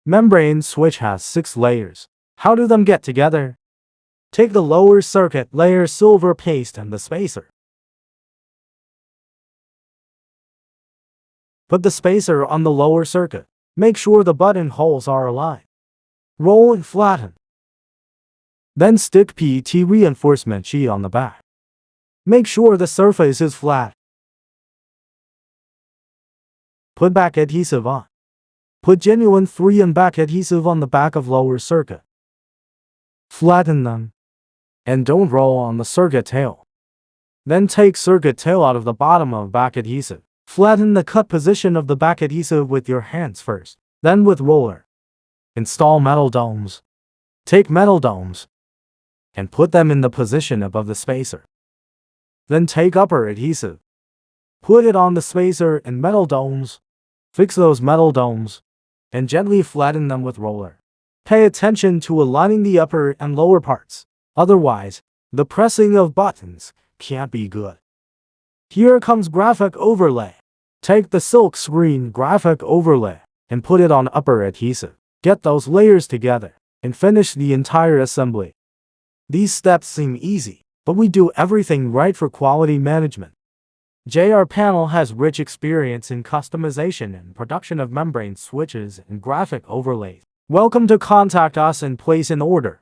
Membrane switch has 6 layers. How do them get together? Take the lower circuit layer silver paste and the spacer. Put the spacer on the lower circuit. Make sure the button holes are aligned. Roll and flatten. Then stick PET reinforcement sheet on the back. Make sure the surface is flat. Put back adhesive on. Put genuine 3-in-back adhesive on the back of lower circuit. Flatten them. And don't roll on the circuit tail. Then take circuit tail out of the bottom of back adhesive. Flatten the cut position of the back adhesive with your hands first, then with roller. Install metal domes. Take metal domes and put them in the position above the spacer. Then take upper adhesive. Put it on the spacer and metal domes. Fix those metal domes and gently flatten them with roller. Pay attention to aligning the upper and lower parts. Otherwise, the pressing of buttons can't be good. Here comes graphic overlay. Take the silk screen graphic overlay and put it on upper adhesive. Get those layers together and finish the entire assembly. These steps seem easy, but we do everything right for quality management. JRPanel has rich experience in customization and production of membrane switches and graphic overlays. Welcome to contact us and place an order.